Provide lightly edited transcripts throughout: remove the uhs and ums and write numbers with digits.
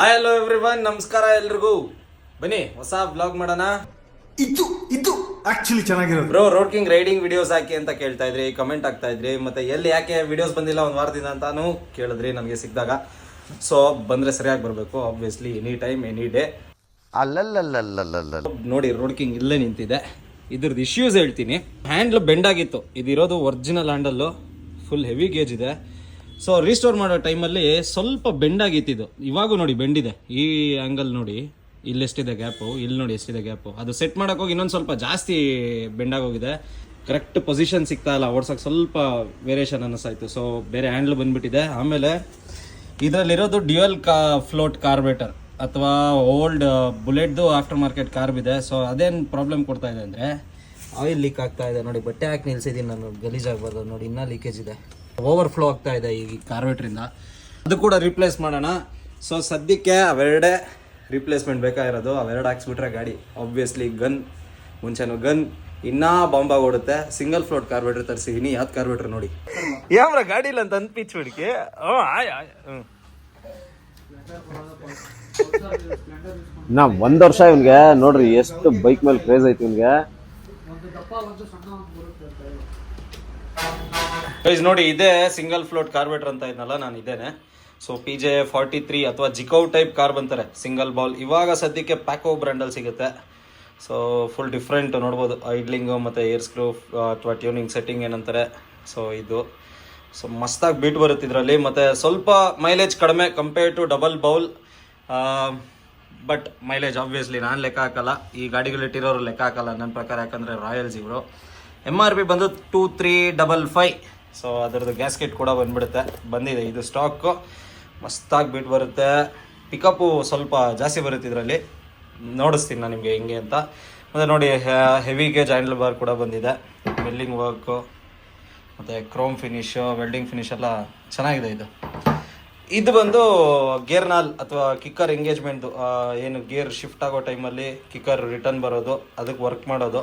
Hi hello everyone, ನಮಸ್ಕಾರ ಎಲ್ರಿಗೂ. ಬನ್ನಿ ಹೊಸ ವ್ಲಾಗ್ ಮಾಡೋಣ. ಇದು ಆಕ್ಚುಲಿ ಚೆನ್ನಾಗಿರೋದು bro. Road King riding videos ಹಾಕಿ ಅಂತ ಕೇಳ್ತಾ ಇದ್ರಿ, ಕಮೆಂಟ್ ಆಗ್ತಾ ಇದ್ರಿ. ಮತ್ತೆ ಎಲ್ಲಿ ಯಾಕೆ ವಿಡಿಯೋಸ್ ಬಂದಿಲ್ಲ ಒಂದು ವಾರದಿಂದ ಅಂತಾನು ಕೇಳಿದ್ರಿ ನನಗೆ ಸಿಕ್ಕಿದಾಗ. ಸೊ ಬಂದ್ರೆ ಸರಿಯಾಗಿ ಬರಬೇಕು, obviously any time any day. ನೋಡಿ ರೋಡ್ ಕಿಂಗ್ ಇಲ್ಲೇ ನಿಂತಿದೆ. ಇದ್ರದ್ದು ಇಶ್ಯೂಸ್ ಹೇಳ್ತೀನಿ. ಹ್ಯಾಂಡ್ಲ್ ಬೆಂಡ್ ಆಗಿತ್ತು, ಇದಿರೋದು original handle, full heavy gauge ಇದೆ. ಸೊ ರೀಸ್ಟೋರ್ ಮಾಡೋ ಟೈಮಲ್ಲಿ ಸ್ವಲ್ಪ ಬೆಂಡ್ ಆಗಿತ್ತಿದ್ದು. ಇವಾಗೂ ನೋಡಿ ಬೆಂಡಿದೆ. ಈ ಆ್ಯಂಗಲ್ ನೋಡಿ, ಇಲ್ಲಿ ಎಷ್ಟಿದೆ ಗ್ಯಾಪು, ಇಲ್ಲಿ ನೋಡಿ ಎಷ್ಟಿದೆ ಗ್ಯಾಪು. ಅದು ಸೆಟ್ ಮಾಡೋಕ್ಕೋಗಿ ಇನ್ನೊಂದು ಸ್ವಲ್ಪ ಜಾಸ್ತಿ ಬೆಂಡಾಗೋಗಿದೆ. ಕರೆಕ್ಟ್ ಪೊಸಿಷನ್ ಸಿಗ್ತಾ ಇಲ್ಲ, ಓಡ್ಸೋಕೆ ಸ್ವಲ್ಪ ವೇರಿಯೇಷನ್ ಅನ್ನಿಸ್ತಾಯಿತ್ತು. ಸೊ ಬೇರೆ ಹ್ಯಾಂಡ್ಲ್ ಬಂದುಬಿಟ್ಟಿದೆ. ಆಮೇಲೆ ಇದರಲ್ಲಿರೋದು ಡ್ಯುಯಲ್ ಫ್ಲೋಟ್ ಕಾರ್ಬೇಟರ್ ಅಥವಾ ಓಲ್ಡ್ ಬುಲೆಟ್ದು ಆಫ್ಟರ್ ಮಾರ್ಕೆಟ್ ಕಾರ್ಬ್ ಇದೆ. ಸೊ ಅದೇನು ಪ್ರಾಬ್ಲಮ್ ಕೊಡ್ತಾ ಇದೆ ಅಂದರೆ ಆಯಿಲ್ ಲೀಕ್ ಆಗ್ತಾ ಇದೆ. ನೋಡಿ ಬಟ್ಟೆ ಹಾಕಿ ನಿಲ್ಸಿದ್ದೀನಿ ನಾನು, ಗಲೀಜಾಗಬಾರ್ದು. ನೋಡಿ ಇನ್ನೂ ಲೀಕೇಜ್ ಇದೆ, ಓವರ್ಫ್ಲೋ ಆಗ್ತಾ ಇದೆ ಈ ಕಾರ್ಬೇಟ್ರಿಂದ. ಅದು ಕೂಡ ರಿಪ್ಲೇಸ್ ಮಾಡೋಣ. ಸೊ ಸದ್ಯಕ್ಕೆ ಅವೆರಡೇ ರಿಪ್ಲೇಸ್ಮೆಂಟ್ ಬೇಕಾಗಿರೋದು. ಅವೆರಡು ಹಾಕ್ಸ್ಬಿಟ್ರೆ ಗಾಡಿ ಆಬ್ವಿಯಸ್ಲಿ ಗನ್, ಮುಂಚೆನೂ ಗನ್, ಇನ್ನೂ ಬಾಂಬಾಗಿ ಓಡುತ್ತೆ. ಸಿಂಗಲ್ ಫ್ಲೋಟ್ ಕಾರ್ಬೇಟ್ರ್ ತರಿಸಿದ್ದೀನಿ. ಯಾವ್ದು ಕಾರ್ಬೇಟ್ರ್ ನೋಡಿ ಯಾವ್ರ ಗಾಡಿ ಇಲ್ಲ ಅಂತ ಅನ್ಪಿಚ್ ಬಿಡಿಕೆ. ನಾ ಒಂದ್ ವರ್ಷ ಇವನ್ಗೆ ನೋಡ್ರಿ ಎಷ್ಟು ಬೈಕ್ ಮೇಲೆ ಕ್ರೇಜ್ ಐತಿ ಇವನ್ಗೆ. ನೋಡಿ ಇದೇ ಸಿಂಗಲ್ ಫ್ಲೋಟ್ ಕಾರ್ಬೇಟರ್ ಅಂತ ಇದ್ನಲ್ಲ, ನಾನು ಇದೇನೆ. ಸೊ PJ43 ಅಥವಾ ಜಿಕೌ ಟೈಪ್ ಕಾರ್ ಬಂತಾರೆ, ಸಿಂಗಲ್ ಬಾಲ್. ಇವಾಗ ಸದ್ಯಕ್ಕೆ ಪ್ಯಾಕೋ ಬ್ರ್ಯಾಂಡಲ್ಲಿ ಸಿಗುತ್ತೆ. ಸೊ ಫುಲ್ ಡಿಫ್ರೆಂಟ್ ನೋಡ್ಬೋದು, ಐಡ್ಲಿಂಗು ಮತ್ತು ಏರ್ ಸ್ಕ್ರೂ ಅಥವಾ ಟ್ಯೂನಿಂಗ್ ಸೆಟ್ಟಿಂಗ್ ಏನಂತಾರೆ. ಸೊ ಇದು ಸೊ ಮಸ್ತಾಗಿ ಬೀಟ್ ಬರುತ್ತೆ ಇದರಲ್ಲಿ. ಮತ್ತು ಸ್ವಲ್ಪ ಮೈಲೇಜ್ ಕಡಿಮೆ compare to double bowl. But mileage obviously ನಾನು ಲೆಕ್ಕ ಹಾಕಲ್ಲ, ಈ ಗಾಡಿಗಳಿಟ್ಟಿರೋರು ಲೆಕ್ಕ ಹಾಕಲ್ಲ ನನ್ನ ಪ್ರಕಾರ. ಯಾಕಂದರೆ ರಾಯಲ್ಸ್ ಇವರು. MRP ಬಂದು 2355. ಸೊ ಅದರದ್ದು ಗ್ಯಾಸ್ಕೆಟ್ ಕೂಡ ಬಂದಿದೆ. ಇದು ಸ್ಟಾಕು. ಮಸ್ತಾಗಿ ಬೀಟ್ ಬರುತ್ತೆ. ಪಿಕಪ್ಪು ಸ್ವಲ್ಪ ಜಾಸ್ತಿ ಬರುತ್ತೆ ಇದರಲ್ಲಿ, ನೋಡಿಸ್ತೀನಿ ನಾನು ನಿಮಗೆ ಹೆಂಗೆ ಅಂತ. ಮತ್ತು ನೋಡಿ ಹೆವಿ ಗೇಜ್ ಹ್ಯಾಂಡಲ್ ಬಾರ್ ಕೂಡ ಬಂದಿದೆ. ವೆಲ್ಡಿಂಗ್ ವರ್ಕು ಮತ್ತು ಕ್ರೋಮ್ ಫಿನಿಶು, ವೆಲ್ಡಿಂಗ್ ಫಿನಿಶ್ ಎಲ್ಲ ಚೆನ್ನಾಗಿದೆ. ಇದು ಬಂದು ಗೇರ್ ನಾಲ್ ಅಥವಾ ಕಿಕ್ಕರ್ ಎಂಗೇಜ್ಮೆಂಟ್ದು, ಏನು ಗೇರ್ ಶಿಫ್ಟ್ ಆಗೋ ಟೈಮಲ್ಲಿ ಕಿಕ್ಕರ್ ರಿಟರ್ನ್ ಬರೋದು, ಅದಕ್ಕೆ ವರ್ಕ್ ಮಾಡೋದು.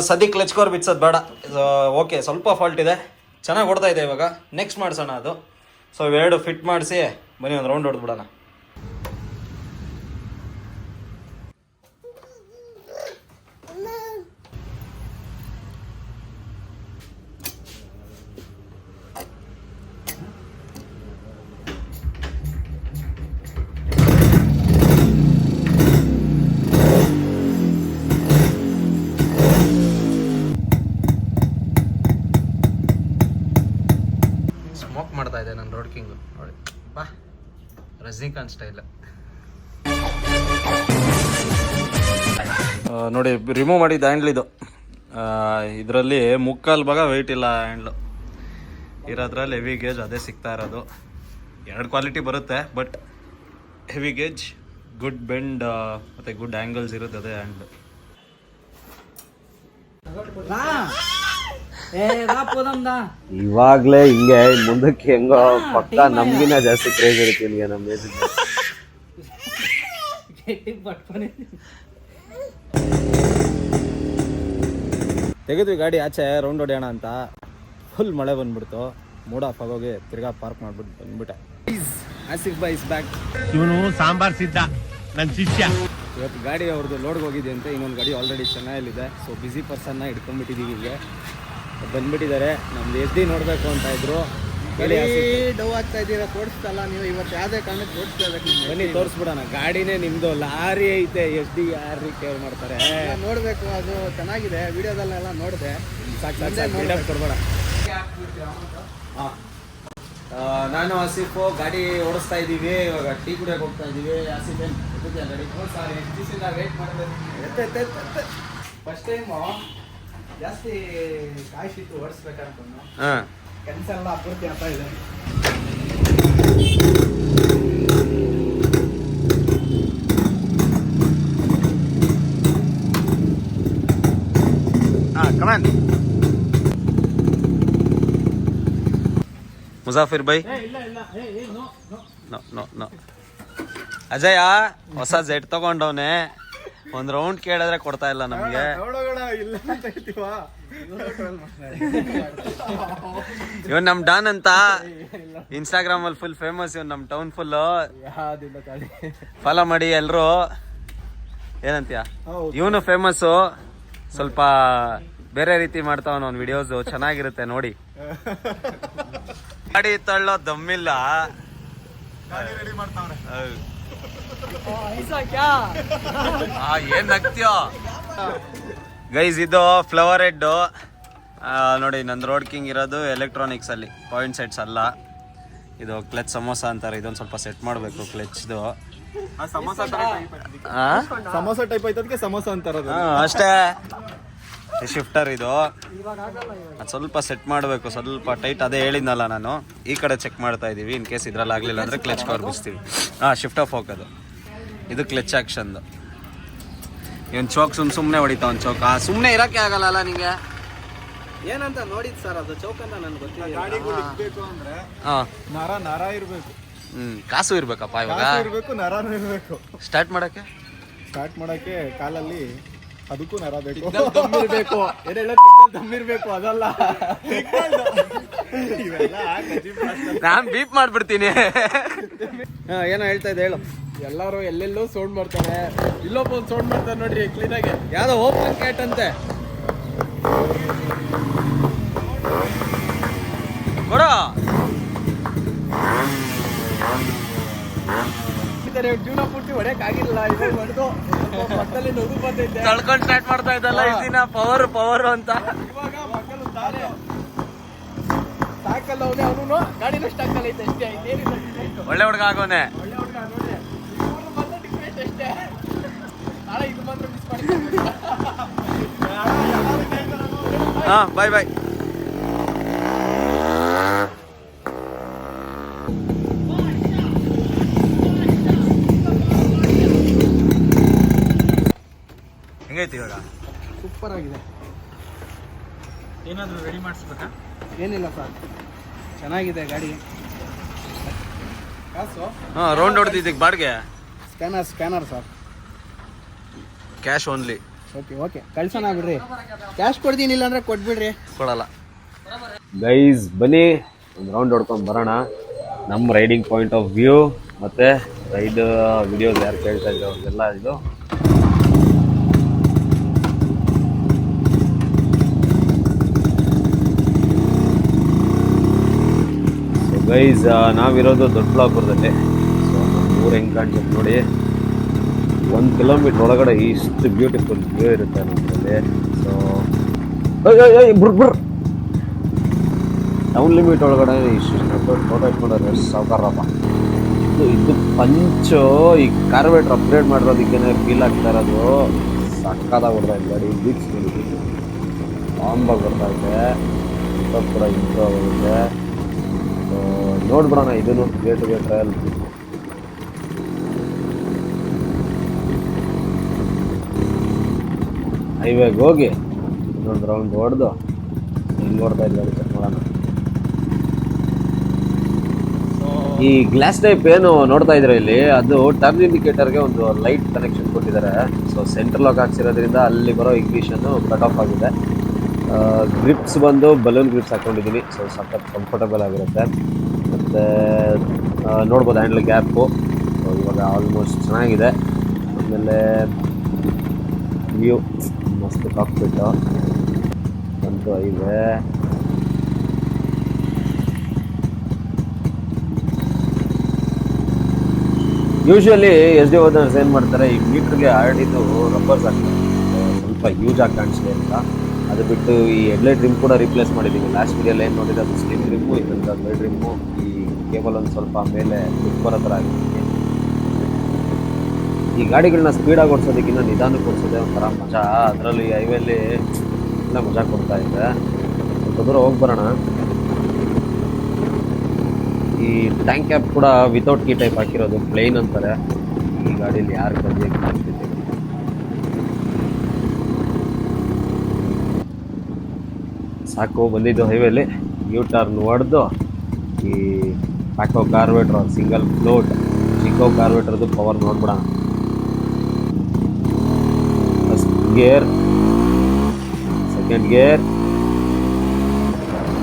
ಸದ್ಯಕ್ಕೆ ಕ್ಲಚ್ ಕವರ್ ಬಿಚ್ಚೋದು ಬೇಡ. ಓಕೆ, ಸ್ವಲ್ಪ ಫಾಲ್ಟ್ ಇದೆ, ಚೆನ್ನಾಗಿ ಓಡ್ತಾ ಇದೆ. ಇವಾಗ ನೆಕ್ಸ್ಟ್ ಮಾಡಿಸೋಣ ಅದು. ಸೊ ಇವೆರಡು ಫಿಟ್ ಮಾಡಿಸಿ ಬನ್ನಿ ಒಂದು ರೌಂಡ್ ಹೊಡೆದ್ಬಿಡೋಣ. ಸ್ಮೋಕ್ ಮಾಡ್ತಾ ಇದೆ ನನ್ನ ರೋಡ್ ಕಿಂಗು ನೋಡಿ, ಬಾ ರಜನಿಕಾಂತ್ ಸ್ಟೈಲ್. ನೋಡಿ ರಿಮೂವ್ ಮಾಡಿದ್ದು ಹ್ಯಾಂಡ್ಲ್ ಇದು. ಇದರಲ್ಲಿ ಮುಕ್ಕಾಲು ಭಾಗ ವೆಯ್ಟ್ ಇಲ್ಲ ಹ್ಯಾಂಡ್ಲು ಇರೋದ್ರಲ್ಲಿ. ಹೆವಿ ಗೇಜ್ ಅದೇ ಸಿಗ್ತಾ ಇರೋದು. ಎರಡು ಕ್ವಾಲಿಟಿ ಬರುತ್ತೆ, but heavy gauge, good bend ಮತ್ತು ಗುಡ್ ಆ್ಯಂಗಲ್ಸ್ ಇರುತ್ತೆ ಅದೇ ಹ್ಯಾಂಡ್ಲು. ಇವಾಗ್ಲೇ ಹಿಂಗೆ, ಮುಂದಕ್ಕೆ ಹೆಂಗೋ ಪಕ್ಕ ನಮ್ಗಿನ ಜಾಸ್ತಿ ಕ್ರೇಜ್ ಇರುತ್ತೆ ನಿಮಗೆ. ನಮ್ಮ ತೆಗೆದ್ವಿ ಗಾಡಿ ಆಚೆ ರೌಂಡ್ ಹೊಡೆಯೋಣ ಅಂತ. ಫುಲ್ ಮಳೆ ಬಂದ್ಬಿಡ್ತು. ಮೂಡ್ ಆಫ್ ಆಗೋಗಿ ತಿರ್ಗಾ ಪಾರ್ಕ್ ಮಾಡ್ಬಿಟ್ಟು ಬಂದ್ಬಿಟ್ಟೆ. Asif boy is back. ಇವನು ಸಾಂಬಾರ್ ಸಿದ್ಧ ನನ್ನ ಶಿಷ್ಯ. ಇವತ್ತು ಗಾಡಿ ಅವ್ರದ್ದು ಲೋಡ್ಗೆ ಹೋಗಿದೆ ಅಂತ. ಇನ್ನೊಂದು ಗಾಡಿ ಆಲ್ರೆಡಿ ಚೆನ್ನೈಯಲ್ಲಿದೆ. ಸೊ ಬಿಸಿ ಪರ್ಸನ್ನ ಹಿಡ್ಕೊಂಡ್ಬಿಟ್ಟಿದ್ದೀವಿ. ಹಿಂಗೆ ಬಂದ್ಬಿಟ್ಟಿದ್ದಾರೆ. ನಮ್ದು SD ನೋಡಬೇಕು ಅಂತ ಇದ್ರು. ಡೌ ಆಗ್ತಾ ಇದ್ದೀರಾ, ತೋರಿಸ್ತಲ್ಲ ನೀವು. ಇವತ್ತು ಯಾವುದೇ ಕಾರಣಕ್ಕೆ ತೋರಿಸ್ಲೇಬೇಕು. ಬನ್ನಿ ತೋರಿಸ್ಬಿಡೋಣ. ಗಾಡಿನೇ ನಿಮ್ಮದು, ಲಾರಿ ಐತೆ. SD ಯಾರು ಕೇರ್ ಮಾಡ್ತಾರೆ, ನೋಡಬೇಕು. ಅದು ಚೆನ್ನಾಗಿದೆ, ವಿಡಿಯೋದಲ್ಲೆಲ್ಲ ನೋಡಿದೆ. ಸಾಕು ಕೊಡ್ಬೇಡ. ನಾನು ಆಸಿಫು ಗಾಡಿ ಓಡಿಸ್ತಾ ಇದ್ದೀವಿ. ಇವಾಗ ಟೀ ಕುಡಿಯೋಕೆ ಹೋಗ್ತಾ ಇದ್ದೀವಿ. ಆಸಿಫ್ ಏನು ಗಾಡಿ ವೇಟ್ ಮಾಡಬೇಕು. ಫಸ್ಟ್ ಟೈಮು ಜಾಸ್ತಿ ಕಾಯಿಸಿಟ್ಟು ಓಡಿಸ್ಬೇಕಂತ ಕೆಲಸ ಎಲ್ಲ ಅಪೂರ್ತಿ ಆಗ್ತಾ ಇದೆ. ಕಮಾನ್ ಮುಜಾಫಿರ್ ಬೈ. ನೋ ಅಜಯ ಹೊಸ ಜೆಟ್ ತಗೊಂಡವನೆ. ಒಂದು ರೌಂಡ್ ಕೇಳಿದ್ರೆ ಕೊಡ್ತಾ ಇಲ್ಲ ನಮಗೆ. ಇಲ್ಲ ಅಂತ ಹೇಳ್ತೀವ. ಇವನ್ ನಮ್ ಡಾನ್ ಅಂತ ಇನ್ಸ್ಟಾಗ್ರಾಮ್ ಅಲ್ಲಿ ಫುಲ್ ಫೇಮಸ್. ಇವನ್ ನಮ್ ಟೌನ್ ಫುಲ್ ಫಾಲೋ ಮಾಡಿ ಎಲ್ರು. ಏನಂತೀಯ? ಇವನು ಫೇಮಸ್. ಸ್ವಲ್ಪ ಬೇರೆ ರೀತಿ ಮಾಡ್ತಾವನ ಅವ್ನ ವಿಡಿಯೋಸ್ ಚೆನ್ನಾಗಿರುತ್ತೆ ನೋಡಿ. ಗಾಡಿ ತಳ್ಳೋ ದಮ್ಮಿಲ್ಲ. ಏನ್ ನಗ್ತೀಯೋ ಗೈಸ್. ಇದು ಫ್ಲವರ್ ಹೆಡ್ ನೋಡಿ. ನಂದು ರೋಡ್ ಕಿಂಗ್ ಇರೋದು ಎಲೆಕ್ಟ್ರಾನಿಕ್ಸ್ ಅಲ್ಲಿ, ಪಾಯಿಂಟ್ ಸೆಟ್ಸ್ ಅಲ್ಲ. ಇದು ಕ್ಲಚ್ ಸಮೋಸ ಅಂತಾರೆ. ಇದೊಂದು ಸ್ವಲ್ಪ ಸೆಟ್ ಮಾಡಬೇಕು ಕ್ಲಚ್ದು. ಸಮೋಸ ಟೈಪ್ ಐತದಕ್ಕೆ ಸಮೋಸ ಅಂತಾರ. ಅಷ್ಟೇ. ಶಿಫ್ಟರ್ ಇದು ಅದು ಸ್ವಲ್ಪ ಸೆಟ್ ಮಾಡಬೇಕು, ಸ್ವಲ್ಪ ಟೈಟ್. ಅದೇ ಹೇಳಿದ್ನಲ್ಲ ನಾನು. ಈ ಕಡೆ ಚೆಕ್ ಮಾಡ್ತಾ ಇದೀವಿ. ಇನ್ ಕೇಸ್ ಇದ್ರಲ್ಲಿ ಆಗ್ಲಿಲ್ಲ ಅಂದ್ರೆ ಕ್ಲಚ್ ಕವರ್ ಬಿಸ್ತೀವಿ. ಶಿಫ್ಟ್ ಆಫ್ ಹೋಗೋದು. ಇದು ಕ್ಲಚ್ ಆಕ್ಷನ್ದು. ಇವನ್ ಚೌಕ್ ಸುಮ್ಮನೆ ಹೊಡಿತಾ. ಒಂದು ಚೌಕ್ ಸುಮ್ಮನೆ ಇರಕ್ಕೆ ಆಗಲ್ಲ ನಿಂಗೆ. ಏನಂತ ನೋಡಿದ್ ಸರ್ ಅದು ಚೌಕ್ ಅಂತ ನನ್ಗೆ ಗೊತ್ತಿಲ್ಲ. ಗಾಡಿಗಳು ಇರ್ಬೇಕು ಅಂದ್ರೆ ನರ ಇರ್ಬೇಕು. ಕಾಸು ಇರ್ಬೇಕಪ್ಪ ಇವಾಗ. ಇರ್ಬೇಕು, ನರನೂ ಇರ್ಬೇಕು. ಸ್ಟಾರ್ಟ್ ಮಾಡಕ್ಕೆ ಕಾಲಲ್ಲಿ ಅದಕ್ಕೂ ನರ ಬೇಕು. ದಮ್ಮಿರ್ಬೇಕು. ದಮ್ಮಿರ್ಬೇಕು ಅದಲ್ಲ. ನಾನ್ ಬೀಪ್ ಮಾಡ್ಬಿಡ್ತೀನಿ. ಏನೋ ಹೇಳ್ತಾ ಇದ್ದೆ ಹೇಳು. ಎಲ್ಲಾರು ಎಲ್ಲೆಲ್ಲೋ ಸೌಂಡ್ ಮಾಡ್ತಾರೆ. ಇಲ್ಲೊಬ್ಬ ಒಂದು ಸೌಂಡ್ ಮಾಡ್ತಾರೆ ನೋಡ್ರಿ ಕ್ಲೀನ್ ಆಗಿ. ಯಾವ್ದೋ ಓಪನ್ ಕ್ಯಾಟ್ ಅಂತೆ. ಕೊಡ ಜೀವನ ಪೂರ್ತಿ ಹೊಡೆಯಕ್ ಆಗಿಲ್ಲ. ಇವಾಗ ಹೊಡೆದು ಮಕ್ಕಳಲ್ಲಿ ನಗು ಬಂದೈತೆ. ತಳ್ಕೊಂಡ್ ಸ್ಟಾರ್ಟ್ ಮಾಡ್ತಾ ಇದ್ದಲ್ಲ ಈ ದಿನ. ಪವರ್ ಅಂತ. ಇವಾಗ ಮಕ್ಕಳು ತಾನೆ ಸಾಕಲ್ಲ ಅವನೇ. ಅವನು ಗಾಡಿನ ಸ್ಟಾಕ್ ಐತೆ ಅಷ್ಟೇ. ಇನ್ನೇನಿಲ್ಲ. ಒಳ್ಳೆ ಹುಡುಗ ಆಗೋನೆ. ಒಳ್ಳೆ ಹುಡುಗ ನೋಡ್ರಿ. ಇವ್ರು ಮಾತ್ರ ಡಿಫ್ರೆಂಟ್ ಅಷ್ಟೇ. ನಾಳೆ ಇದು ಮಾತ್ರ ಮಿಸ್ ಮಾಡಿ. ಬಾಯ್ ಬಾಯ್. ಹೆಂಗೈತಿ ಇವಾಗ? ಸೂಪರ್ ಆಗಿದೆ. ಏನಾದರೂ ರೆಡಿ ಮಾಡಿಸ್ಬೇಕಾ? ಏನಿಲ್ಲ ಸರ್, ಚೆನ್ನಾಗಿದೆ ಗಾಡಿ. ಕಾಸು ರೌಂಡ್ ಹೊಡೆದಿದ್ದಕ್ಕೆ ಬಾಡಿಗೆ scanner sir. Cash only. Okay ಕಳ್ಸೋಣ ಬಿಡ್ರಿ. ಕ್ಯಾಶ್ ಕೊಡ್ತೀನಿ, ಇಲ್ಲ ಅಂದ್ರೆ ಕೊಟ್ಬಿಡ್ರಿ. ಕೊಡಲ್ಲ. ಗೈಸ್ ಬನ್ನಿ ಒಂದು ರೌಂಡ್ ಹೊಡ್ಕೊಂಡು ಬರೋಣ. ನಮ್ಮ ರೈಡಿಂಗ್ ಪಾಯಿಂಟ್ ಆಫ್ ವ್ಯೂ ಮತ್ತು ರೈಡ್ ವಿಡಿಯೋಸ್ ಯಾರು ಕೇಳ್ತಾ ಇದ್ರು ಅವ್ರಿಗೆಲ್ಲ ಇದು. ಗೈಸ್ ನಾವಿರೋದು ದೊಡ್ಡಬಳ್ಳಾಪುರದಲ್ಲಿ. ಸೊ ನಮ್ಮ ಊರು ಹೆಂಗೆ ಕಾಣ್ಸುತ್ತೆ ನೋಡಿ. 1 ಕಿಲೋಮೀಟ್ರ್ ಒಳಗಡೆ ಇಷ್ಟು ಬ್ಯೂಟಿಫುಲ್ ವ್ಯೂ ಇರುತ್ತೆ ನಮ್ಮಲ್ಲಿ. ಸೊ ಟೌನ್ ಲಿಮಿಟ್ ಒಳಗಡೆ ಇಷ್ಟು ಫೋಟೋ ಇಟ್ಕೊಂಡ್ರೆ ಸಾವುಕಾರಪ್ಪ. ಇದು ಪಂಚು ಈ ಕಾರ್ವೇಟ್ರ್ ಅಪ್ಗ್ರೇಡ್ ಮಾಡಿರೋದಕ್ಕೇನೆ ಫೀಲ್ ಆಗ್ತಾ ಇರೋದು. ಸಕ್ಕತ್ತಾಗಿ ಬರ್ತಾ ಇದೆ ಗಾಡಿ. ಬೀಚ್ ಮೇಲೆ ಬಾಂಬಾಗಿ ಬರ್ತಾ ಇದೆ. ಕೂಡ ಇಂಪ್ರೂವ್ ಆಗುತ್ತೆ. ಸೊ ನೋಡ್ಬಿಡೋಣ ಇದನ್ನು ಗೇಟ್ ಟ್ರಯಲ್. ಹೈವೇಗೆ ಹೋಗಿ ಇನ್ನೊಂದು ರೌಂಡ್ ಹೊಡೆದು ಹೆಂಗೆ ಹೊಡ್ತಾ ಇದ್ದಾರೆ ಚೆಕ್ ಮಾಡೋಣ. ಈ ಗ್ಲಾಸ್ ಟೈಪ್ ಏನು ನೋಡ್ತಾ ಇದ್ರೆ ಇಲ್ಲಿ, ಅದು ಟರ್ನ್ ಇಂಡಿಕೇಟರ್ಗೆ ಒಂದು ಲೈಟ್ ಕನೆಕ್ಷನ್ ಕೊಟ್ಟಿದ್ದಾರೆ. ಸೊ ಸೆಂಟ್ರಲ್ ಲಾಕ್ ಹಾಕ್ಸಿರೋದ್ರಿಂದ ಅಲ್ಲಿ ಬರೋ ಇಗ್ನಿಷನ್ನು ಕಟ್ ಆಫ್ ಆಗಿದೆ. ಗ್ರಿಪ್ಸ್ ಬಂದು ಬಲೂನ್ ಗ್ರಿಪ್ಸ್ ಹಾಕ್ಕೊಂಡಿದ್ದೀನಿ. ಸೊ ಸಖತ್ ಕಂಫರ್ಟಬಲ್ ಆಗಿರುತ್ತೆ. ಮತ್ತು ನೋಡ್ಬೋದು ಹ್ಯಾಂಡ್ಲ್ ಗ್ಯಾಪು. ಸೊ ಇವಾಗ ಆಲ್ಮೋಸ್ಟ್ ಚೆನ್ನಾಗಿದೆ. ಆಮೇಲೆ ವ್ಯೂ ಮಸ್ತ್ ಕಾಕ್ಪಿಟ್ಟು ಅಂತೂ ಇದೆ. ಯೂಶ್ವಲಿ SD ಓನರ್ಸ್ ಏನು ಮಾಡ್ತಾರೆ, ಈ ಮೀಟ್ರಿಗೆ ಆಡಿದ್ದು ರಬ್ಬರ್ಸ್ ಹಾಕ್ತಾರೆ ಸ್ವಲ್ಪ ಯೂಸ್ ಆಗಿ ಕಾಣಿಸ್ಲಿ ಅಂತ. ಅದು ಬಿಟ್ಟು ಈ ಹೆಡ್ಲೈಟ್ ರಿಮ್ ಕೂಡ ರೀಪ್ಲೇಸ್ ಮಾಡಿದ್ದೀವಿ. ಲಾಸ್ಟ್ ವಿಡಿಯೋಲ್ಲಿ ಏನು ನೋಡಿದ್ರೆ ಅದು ಸ್ಲಿಮ್ ರಿಮ್ಮು, ಇದರಿಂದ ಲೈಟ್ ರಿಮ್ಮು. ಈ ಕೇಬಲ್ ಒಂದು ಸ್ವಲ್ಪ ಮೇಲೆ ಬರೋ ಥರ ಆಗಿದ್ದೀನಿ. ಈ ಗಾಡಿಗಳನ್ನ ಸ್ಪೀಡಾಗಿ ಓಡಿಸೋದಕ್ಕಿಂತ ನಿಧಾನಕ್ಕೆ ಓಡಿಸೋದೇ ಒಂಥರ ಮಜಾ. ಅದರಲ್ಲಿ ಈ ಹೈವೇಲಿ ಎಲ್ಲ ಮಜಾ ಕೊಡ್ತಾ ಇದೆ. ಸ್ವಲ್ಪ ದೂರ ಹೋಗಿ ಬರೋಣ. ಈ ಟ್ಯಾಂಕ್ ಕ್ಯಾಪ್ ಕೂಡ ವಿತೌಟ್ ಕೀ ಟೈಪ್ ಹಾಕಿರೋದು, ಪ್ಲೇನ್ ಅಂತಾರೆ. ಈ ಗಾಡೀಲಿ ಯಾರು ಬಂದು ಆಗ್ತಿದೆ. ಸಾಕು ಬಂದಿದ್ದು ಹೈವೇಲಿ. ಯೂ ಟರ್ನ್ ಹೊಡೆದು ಈ ಪ್ಯಾಕೋ ಕಾರ್ವೇಟ್ರ್ ಸಿಂಗಲ್ ಫ್ಲೋಟ್ ಚಿಕೋ ಕಾರ್ವೇಟ್ರದ್ದು ಪವರ್ ನೋಡ್ಬಿಡೋಣ. First gear second gear,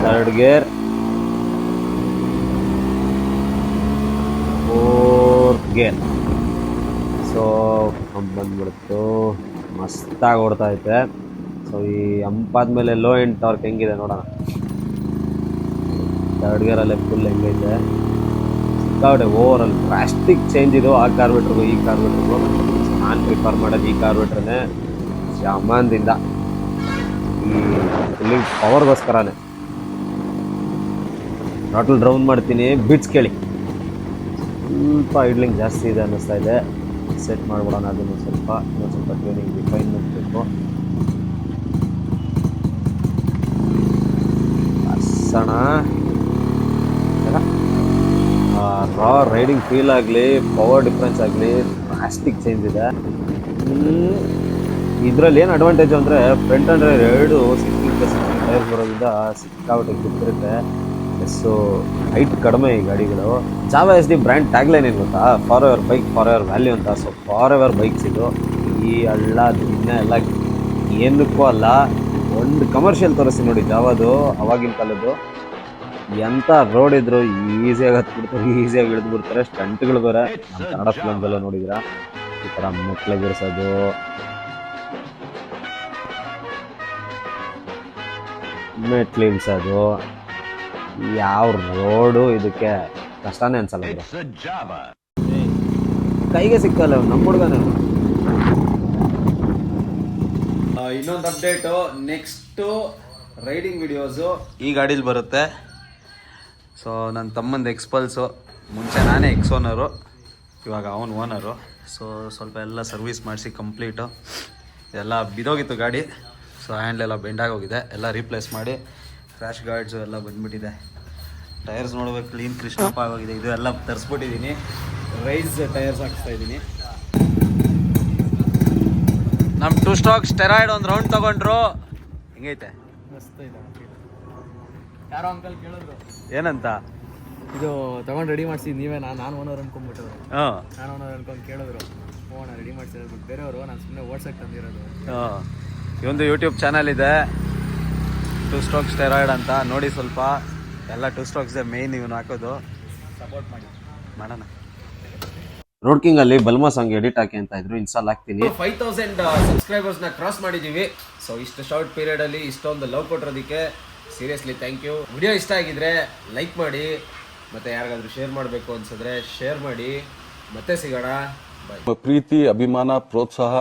third gear, fourth gear. So ಬಂದ್ಬಿಡ್ತು, ಮಸ್ತಾಗಿ ಓಡ್ತಾ ಐತೆ. ಸೊ ಈ ಅಂಪಾದ್ಮೇಲೆ ಲೋ ಎಂಡ್ ಟಾರ್ಕ್ ಹೆಂಗಿದೆ ನೋಡೋಣ. ಥರ್ಡ್ ಗೇರಲ್ಲೇ ಫುಲ್ ಹೆಂಗೈತೆ ಸಿಕ್ಕಾಬಿಟ್ಟೆ. ಓವರ್ ಆಲ್ ಡ್ರಾಸ್ಟಿಕ್ ಚೇಂಜ್ ಇದು ಆ ಕಾರ್ಬೇಟ್ರಿಗೂ ಈ ಕಾರ್ಬೇಟ್ರಿಗೂ. ನಾನು ಪ್ರಿಫರ್ ಮಾಡೋದು ಈ ಕಾರ್ಬೇಟ್ರನ್ನೇ ಶಾಮಾನ್ದಿಂದ, ಈ ಫುಲ್ಲಿ ಪವರ್ಗೋಸ್ಕರನೇ. ಥ್ರಾಟಲ್ ಡೌನ್ ಮಾಡ್ತೀನಿ, ಬೀಟ್ಸ್ ಕೇಳಿ. ಸ್ವಲ್ಪ ಐಡ್ಲಿಂಗ್ ಜಾಸ್ತಿ ಇದೆ ಅನ್ನಿಸ್ತಾ ಇದೆ. ಸೆಟ್ ಮಾಡ್ಬಿಡೋಣ ಅದನ್ನು ಸ್ವಲ್ಪ, ಇನ್ನೊಂದು ಸ್ವಲ್ಪ ಟ್ಯೂನಿಂಗ್ ರಿಫೈನ್ ಮಾಡಬೇಕು. ಅಸಣ ರಾ ರೈಡಿಂಗ್ ಫೀಲ್ ಆಗಲಿ, ಪವರ್ ಡಿಫ್ರೆನ್ಸ್ ಆಗಲಿ, ಡ್ರಾಸ್ಟಿಕ್ ಚೇಂಜ್ ಇದೆ. ಇದರಲ್ಲಿ ಏನು ಅಡ್ವಾಂಟೇಜ್ ಅಂದರೆ ಫ್ರಂಟ್ ಆ್ಯಂಡ್ ರೈರ್ ಎರಡು 16/16 ಟೈರ್ಸ್ ಬರೋದ್ರಿಂದ ಸಿಕ್ಕಾಬಿಟ್ಟೆ ಗೊತ್ತಿರುತ್ತೆ. ಸೊ ಹೈಟ್ ಕಡಿಮೆ ಈ ಗಾಡಿಗಳು. Jawa S D brand tagline ಏನು ಗೊತ್ತಾ, forever bike forever value ಅಂತ. ಸೊ ಫಾರ್ ಎವರ್ ಬೈಕ್ಸ್ ಇದು. ಈ ಹಳ್ಳ ದಿನ ಎಲ್ಲ ಏನಕ್ಕೂ ಅಲ್ಲ. ಒಂದು ಕಮರ್ಷಿಯಲ್ ತೋರಿಸ್ತೀನಿ ನೋಡಿ ಜಾವಾದು, ಅವಾಗಿನ ಕಾಲದ್ದು. ಎಂಥ ರೋಡ್ ಇದ್ರು ಈಸಿಯಾಗಿ ಹತ್ಬಿಡ್ತಾರೆ, ಈಸಿಯಾಗಿ ಇಳಿದು ಬಿಡ್ತಾರೆ. ಸ್ಟಂಟ್ಗಳು ಬೇರೆ ನಮ್ಮ ಕನ್ನಡ ಫಿಲಮ್ದೆಲ್ಲ ನೋಡಿದ್ರ ಈ ಥರ ಮೆಟ್ಲೆಗಿರಿಸೋದು, ಮೆಟ್ಲಿಳಿಸೋದು. ಯಾವ ರೋಡು ಇದಕ್ಕೆ ಕಷ್ಟನೇ ಅನ್ಸಲ್ಲ. ಕೈಗೆ ಸಿಕ್ಕಲ್ಲ ನಮ್ಮ ಹುಡುಗನೇ. ಇನ್ನೊಂದು ಅಪ್ಡೇಟು, ನೆಕ್ಸ್ಟು ರೈಡಿಂಗ್ ವಿಡಿಯೋಸು ಈ ಗಾಡೀಲಿ ಬರುತ್ತೆ. ಸೊ ನನ್ನ ತಮ್ಮಂದು ಎಕ್ಸ್ಪಲ್ಸು. ಮುಂಚೆ ನಾನೇ ಎಕ್ಸ್ ಓನರು, ಇವಾಗ ಅವನು ಓನರು. ಸೊ ಸ್ವಲ್ಪ ಎಲ್ಲ ಸರ್ವಿಸ್ ಮಾಡಿಸಿ ಕಂಪ್ಲೀಟು. ಎಲ್ಲ ಬಿದೋಗಿತ್ತು ಗಾಡಿ. ಸೊ ಹ್ಯಾಂಡ್ಲೆಲ್ಲ ಬೆಂಡಾಗೋಗಿದೆ, ಎಲ್ಲ ರೀಪ್ಲೇಸ್ ಮಾಡಿ ಕ್ರ್ಯಾಶ್ ಗಾರ್ಡ್ಸು ಎಲ್ಲ ಬಂದ್ಬಿಟ್ಟಿದೆ. ಟೈರ್ಸ್ ನೋಡ್ಬೇಕು, ಕ್ಲೀನ್ ಕೃಷ್ಣಪ್ಪ ಆಗಿದೆ. ಇದು ಎಲ್ಲ ತರಿಸ್ಬಿಟ್ಟಿದ್ದೀನಿ, ರೈಸ್ ಟೈರ್ಸ್ ಹಾಕ್ಸ್ತಾ ಇದ್ದೀನಿ. ನಮ್ಮ 2 ಸ್ಟಾಕ್ ಸ್ಟೆರಾಯ್ಡ್ ಒಂದು ರೌಂಡ್ ತಗೊಂಡ್ರು. ಹೆಂಗೈತೆ? ಮಸ್ತ್ ಇದೆ. ಯಾರೋ ಅಂಕಲ್ ಕೇಳಿದ್ರು ಏನಂತ? ಇದು ತಗೊಂಡು ರೆಡಿ ಮಾಡಿಸಿ ನೀವೇ? ನಾನು ಓನರ್ ಅನ್ಕೊಂಡ್ಬಿಟ್ಟವ್ರು. ಹಾಂ, ನಾನು ಓನರ್ ಅನ್ಕೊಂಡು ಕೇಳಿದ್ರು. ಓನರ್ ರೆಡಿ ಮಾಡಿಸಿದ್ರು, ಬಟ್ ಬೇರೆಯವರು ನಾನು ಸುಮ್ಮನೆ ಓಡ್ಸಕ್ಕೆ ತಂದಿರೋದು. ಹಾಂ, ಇವೊಂದು ಯೂಟ್ಯೂಬ್ ಚಾನಲ್ ಇದೆ 2 ಸ್ಟ್ರೋಕ್ ಸ್ಟೆರಾಯ್ಡ್ ಅಂತ, ನೋಡಿ. ಸ್ವಲ್ಪ ಎಲ್ಲ 2 ಸ್ಟ್ರೋಕ್ಸ್ ಮೇಯ್ನ್ ಇವನು ಹಾಕೋದು. ಸಪೋರ್ಟ್ ಮಾಡಿ, ಮಾಡೋಣ. ರೋಡ್ ಕಿಂಗ್ ಅಲ್ಲಿ ಬಲ್ಮಾ ಸಾಂಗ್ ಎಡಿಟ್ ಹಾಕಿ ಅಂತ ಇದ್ರು, ಇನ್ಸ್ಟಾಲ್ ಹಾಕ್ತೀನಿ. 5000 ಸಬ್ಸ್ಕ್ರೈಬರ್ಸ್ನ ಕ್ರಾಸ್ ಮಾಡಿದ್ದೀವಿ. ಸೊ ಇಷ್ಟು ಶಾರ್ಟ್ ಪೀರಿಯಡಲ್ಲಿ ಇಷ್ಟೊಂದು ಲವ್ ಕೊಟ್ಟಿರೋದಕ್ಕೆ ಸೀರಿಯಸ್ಲಿ ಥ್ಯಾಂಕ್ ಯು. ವಿಡಿಯೋ ಇಷ್ಟ ಆಗಿದ್ರೆ ಲೈಕ್ ಮಾಡಿ, ಮತ್ತು ಯಾರಿಗಾದ್ರೂ ಶೇರ್ ಮಾಡಬೇಕು ಅನ್ಸಿದ್ರೆ ಶೇರ್ ಮಾಡಿ. ಮತ್ತೆ ಸಿಗೋಣ. ಬಾಯ್. ಪ್ರೀತಿ, ಅಭಿಮಾನ, ಪ್ರೋತ್ಸಾಹ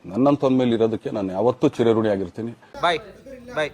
ನನ್ನಂತವನ ಮೇಲೆ ಇರೋದಕ್ಕೆ ನಾನು ಯಾವತ್ತೂ ಚಿರಋಣಿ ಆಗಿರ್ತೀನಿ. ಬಾಯ್ ಬಾಯ್.